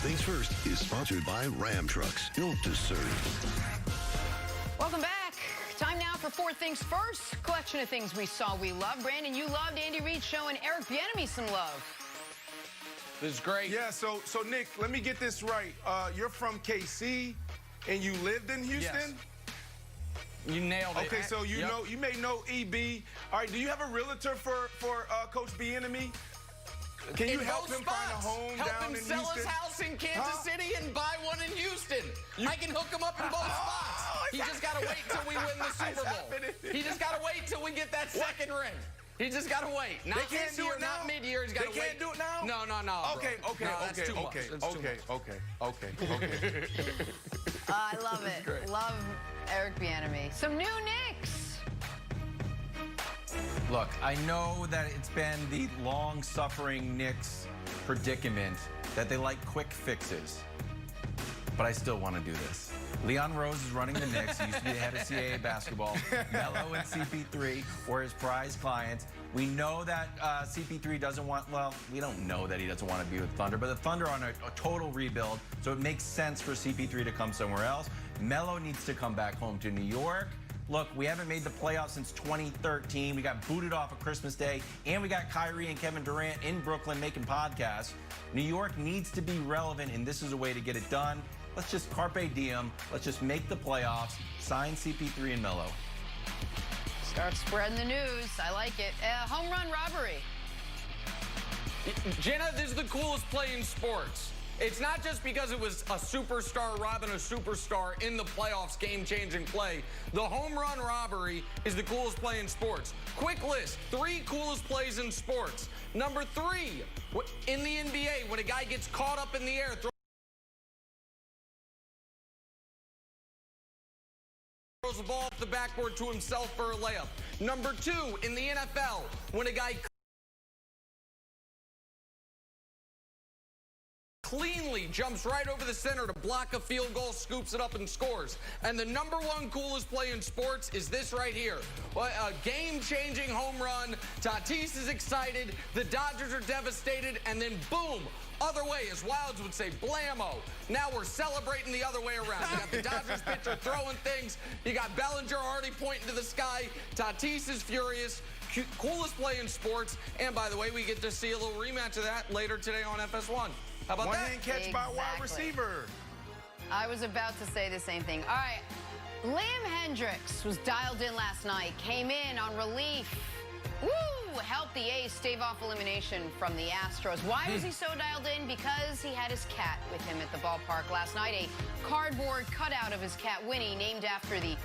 Things First is sponsored by Ram Trucks, built to serve. Welcome back. Time now for Four Things First, collection of things we saw we love. Brandon, you loved Andy Reid showing Eric Bieniemy some love. This is great. Yeah, so Nick, let me get this right. You're from KC, and you lived in Houston? Yes. You nailed it. Okay, so you may know EB. All right, do you have a realtor for Coach Bieniemy? Can you help him find a home down in Houston? Help him sell his house in Kansas City and buy one in Houston. I can hook him up in both spots. He just got to wait till we win the Super Bowl. He just got to wait till we get that second ring. He just got to wait. Not they can't this do year, it now? not mid-year. He's got to wait. They can't do it now? No. Okay. I love it. Love Eric Bieniemy. Some new Knicks. Look, I know that it's been the long-suffering Knicks predicament that they like quick fixes, but I still want to do this. Leon Rose is running the Knicks. He used to be the head of CAA basketball. Melo and CP3 were his prize clients. We know that CP3 doesn't want, well, we don't know that he doesn't want to be with Thunder, but the Thunder are on a total rebuild, so it makes sense for CP3 to come somewhere else. Melo needs to come back home to New York. Look, we haven't made the playoffs since 2013. We got booted off of Christmas Day, and we got Kyrie and Kevin Durant in Brooklyn making podcasts. New York needs to be relevant, and this is a way to get it done. Let's just carpe diem. Let's just make the playoffs. Sign CP3 and Melo. Start spreading the news. I like it. Home run robbery. Jenna, this is the coolest play in sports. It's not just because it was a superstar robbing a superstar in the playoffs, game-changing play. The home run robbery is the coolest play in sports. Quick list, 3 coolest plays in sports. Number 3, in the NBA, when a guy gets caught up in the air, throws the ball off the backboard to himself for a layup. Number 2, in the NFL, when a guy cleanly jumps right over the center to block a field goal, scoops it up, and scores. And the number 1 coolest play in sports is this right here. A game-changing home run. Tatis is excited. The Dodgers are devastated. And then, boom, other way, as Wilds would say, blammo. Now we're celebrating the other way around. You got the Dodgers pitcher throwing things. You got Bellinger already pointing to the sky. Tatis is furious. Coolest play in sports. And, by the way, we get to see a little rematch of that later today on FS1. How about that? One-hand catch by a wide receiver. I was about to say the same thing. All right. Liam Hendricks was dialed in last night, came in on relief. Woo! Helped the A's stave off elimination from the Astros. Why was he so dialed in? Because he had his cat with him at the ballpark last night. A cardboard cutout of his cat, Winnie, named after the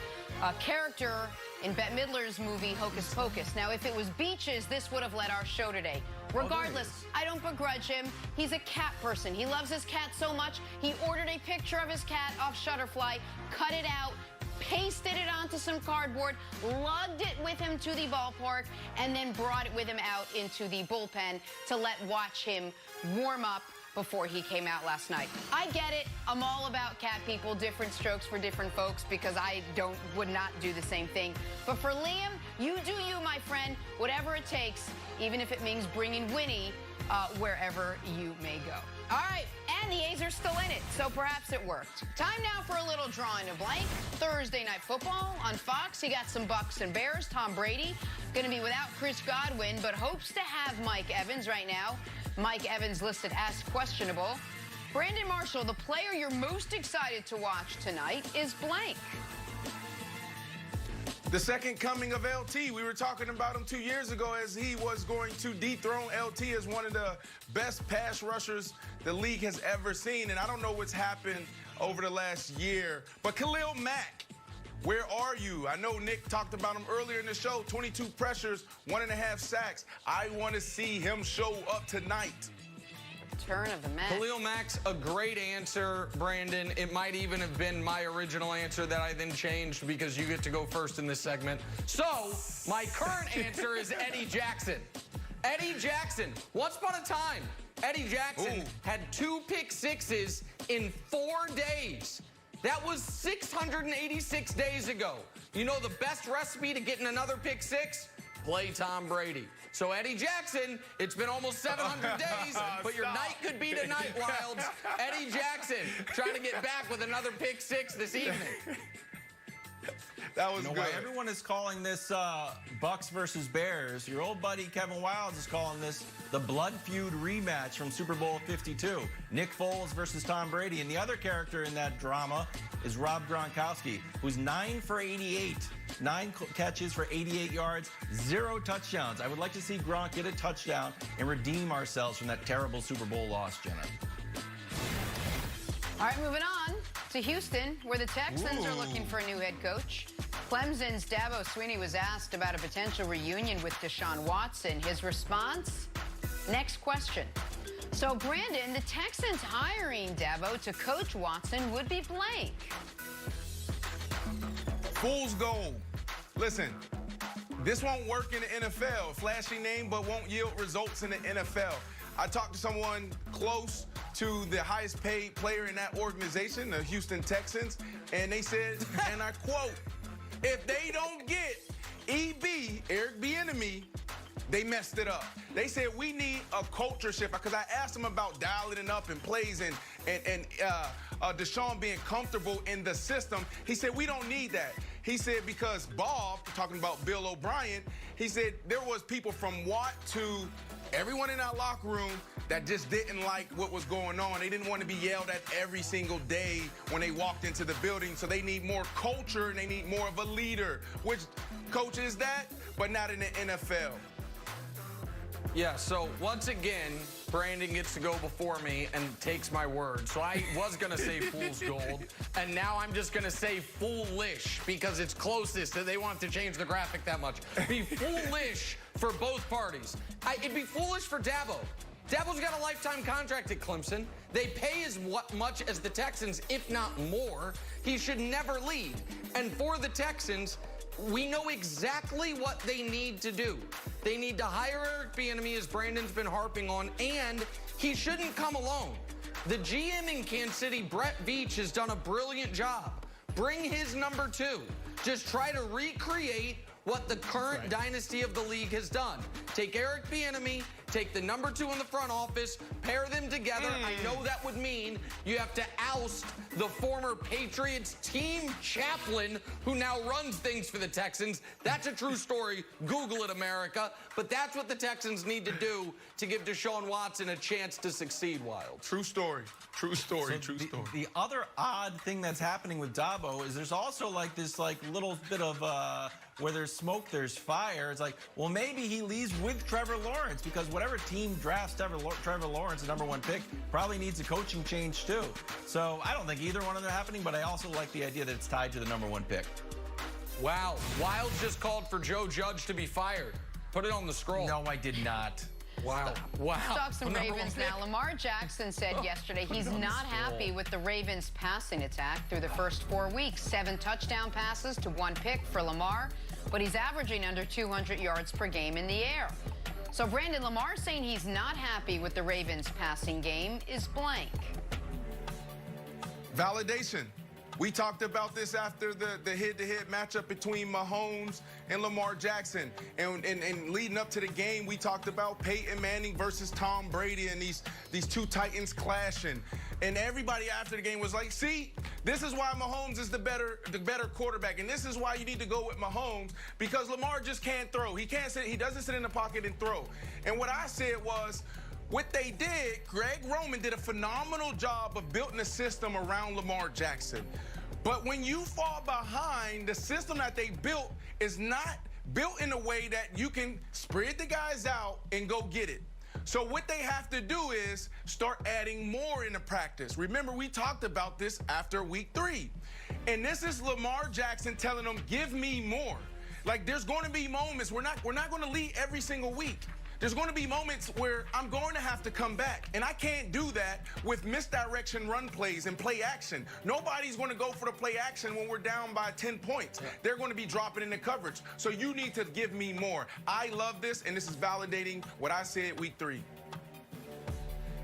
character in Bette Midler's movie Hocus Pocus. Now, if it was Beaches, this would have led our show today. Regardless, I don't begrudge him. He's a cat person. He loves his cat so much, he ordered a picture of his cat off Shutterfly, cut it out, pasted it onto some cardboard, lugged it with him to the ballpark, and then brought it with him out into the bullpen to watch him warm up before he came out last night. I get it. I'm all about cat people, different strokes for different folks, because I would not do the same thing. But for Liam, you do you, my friend, whatever it takes, even if it means bringing Winnie wherever you may go. All right, and the A's are still in it, so perhaps it worked. Time now for a little drawing a blank. Thursday Night Football on Fox. You got some Bucks and Bears. Tom Brady going to be without Chris Godwin, but hopes to have Mike Evans right now. Mike Evans listed as questionable. Brandon Marshall, the player you're most excited to watch tonight is blank. The second coming of LT. We were talking about him 2 years ago as he was going to dethrone LT as one of the best pass rushers the league has ever seen. And I don't know what's happened over the last year. But Khalil Mack, where are you? I know Nick talked about him earlier in the show. 22 pressures, 1.5 sacks. I want to see him show up tonight. Turn of the Mack. Khalil Mack's a great answer, Brandon. It might even have been my original answer that I then changed because you get to go first in this segment. So, my current answer is Eddie Jackson. Eddie Jackson. Once upon a time, Eddie Jackson had 2 pick sixes in 4 days. That was 686 days ago. You know the best recipe to getting another pick six? play Tom Brady. So Eddie Jackson, it's been almost 700 days, but your night could be tonight, Wilds. Eddie Jackson trying to get back with another pick six this evening. That was You know good. why everyone is calling this Bucks versus Bears? Your old buddy Kevin Wilds is calling this the blood feud rematch from Super Bowl 52. Nick Foles versus Tom Brady. And the other character in that drama is Rob Gronkowski, who's 9 for 88. 9 catches for 88 yards, 0 touchdowns. I would like to see Gronk get a touchdown and redeem ourselves from that terrible Super Bowl loss, Jenna. All right, moving on to Houston, where the Texans are looking for a new head coach. Clemson's Dabo Swinney was asked about a potential reunion with Deshaun Watson. His response? Next question. So, Brandon, the Texans hiring Dabo to coach Watson would be blank. Fool's gold. Listen, this won't work in the NFL. Flashy name, but won't yield results in the NFL. I talked to someone close to the highest paid player in that organization, the Houston Texans, and they said, and I quote, if they don't get EB, Eric Bieniemy, they messed it up. They said we need a culture shift, because I asked them about dialing it up and plays and Deshaun being comfortable in the system. He said we don't need that. He said because Bob, talking about Bill O'Brien, he said there was people from Watt to everyone in our locker room that just didn't like what was going on. They didn't want to be yelled at every single day when they walked into the building. So they need more culture and they need more of a leader, which coach is that, but not in the NFL. Yeah, so once again, Brandon gets to go before me and takes my word. So I was going to say fool's gold, and now I'm just going to say foolish because it's closest and they want to change the graphic that much. Be foolish for both parties. It'd be foolish for Dabo. Dabo's got a lifetime contract at Clemson. They pay as much as the Texans, if not more. He should never leave. And for the Texans, we know exactly what they need to do. They need to hire Eric Bieniemy, as Brandon's been harping on, and he shouldn't come alone. The GM in Kansas City, Brett Veach, has done a brilliant job. Bring his number 2. Just try to recreate what the current dynasty of the league has done. Take Eric Bieniemy, take the number 2 in the front office, pair them together. I know that would mean you have to oust the former Patriots team chaplain who now runs things for the Texans. That's a true story. Google it, America. But that's what the Texans need to do to give Deshaun Watson a chance to succeed, Wild. True story. True story. So true story. The other odd thing that's happening with Dabo is there's also like this little bit of where there's smoke, there's fire. It's like, well, maybe he leaves with Trevor Lawrence because whatever team drafts Trevor Lawrence, the number 1 pick, probably needs a coaching change too. So I don't think either one of them are happening, but I also like the idea that it's tied to the number 1 pick. Wow. Wild just called for Joe Judge to be fired. Put it on the scroll. No, I did not. Wow. Wow. Let's talk some Ravens now. Lamar Jackson said yesterday he's not happy with the Ravens' passing attack through the first 4 weeks. 7 touchdown passes to 1 pick for Lamar, but he's averaging under 200 yards per game in the air. So, Brandon, Lamar saying he's not happy with the Ravens' passing game is blank. Validation. We talked about this after the head-to-head matchup between Mahomes and Lamar Jackson. And leading up to the game, we talked about Peyton Manning versus Tom Brady and these two titans clashing. And everybody after the game was like, see, this is why Mahomes is the better quarterback. And this is why you need to go with Mahomes, because Lamar just can't throw. He doesn't sit in the pocket and throw. And what I said was, what they did, Greg Roman did a phenomenal job of building a system around Lamar Jackson. But when you fall behind, the system that they built is not built in a way that you can spread the guys out and go get it. So what they have to do is start adding more into practice. Remember, we talked about this after week 3. And this is Lamar Jackson telling them, give me more. Like, there's going to be moments, we're not going to lead every single week. There's going to be moments where I'm going to have to come back. And I can't do that with misdirection run plays and play action. Nobody's going to go for the play action when we're down by 10 points. They're going to be dropping into coverage. So you need to give me more. I love this, and this is validating what I said week 3.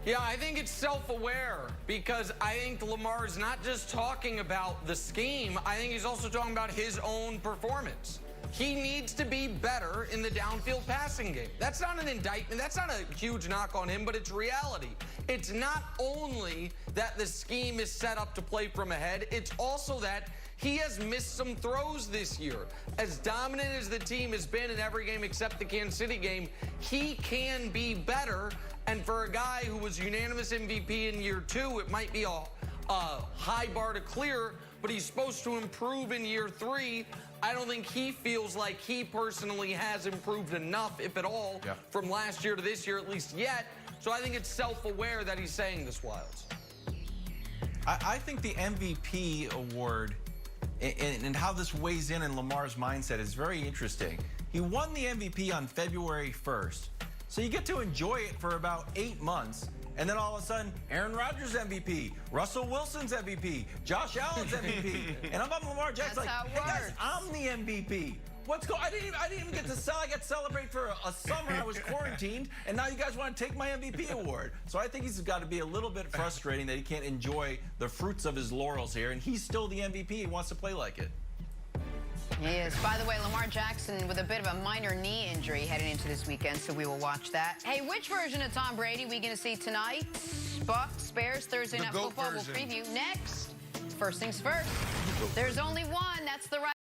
Yeah, I think it's self-aware because I think Lamar is not just talking about the scheme. I think he's also talking about his own performance. he needs to be better in the downfield passing game. That's not an indictment. That's not a huge knock on him, but it's reality. It's not only that the scheme is set up to play from ahead, it's also that he has missed some throws this year. As dominant as the team has been in every game except the Kansas City game, he can be better. And for a guy who was unanimous MVP in year 2, it might be a high bar to clear, but he's supposed to improve in year 3. I don't think he feels like he personally has improved enough, if at all, from last year to this year, at least yet. So I think it's self-aware that he's saying this, Wilds. I think the MVP award and how this weighs in Lamar's mindset is very interesting. He won the MVP on February 1st. So you get to enjoy it for about 8 months. And then all of a sudden, Aaron Rodgers MVP, Russell Wilson's MVP, Josh Allen's MVP. And I'm on Lamar Jackson like, hey guys, I'm the MVP. What's going on? I didn't even get to I got to celebrate for a summer. I was quarantined, and now you guys want to take my MVP award. So I think he's got to be a little bit frustrating that he can't enjoy the fruits of his laurels here, and he's still the MVP. He wants to play like it. He is. By the way, Lamar Jackson with a bit of a minor knee injury heading into this weekend, so we will watch that. Hey, which version of Tom Brady are we going to see tonight? Bucks, Bears, Thursday Night Football. We'll preview next. First things first. There's only one. That's the right.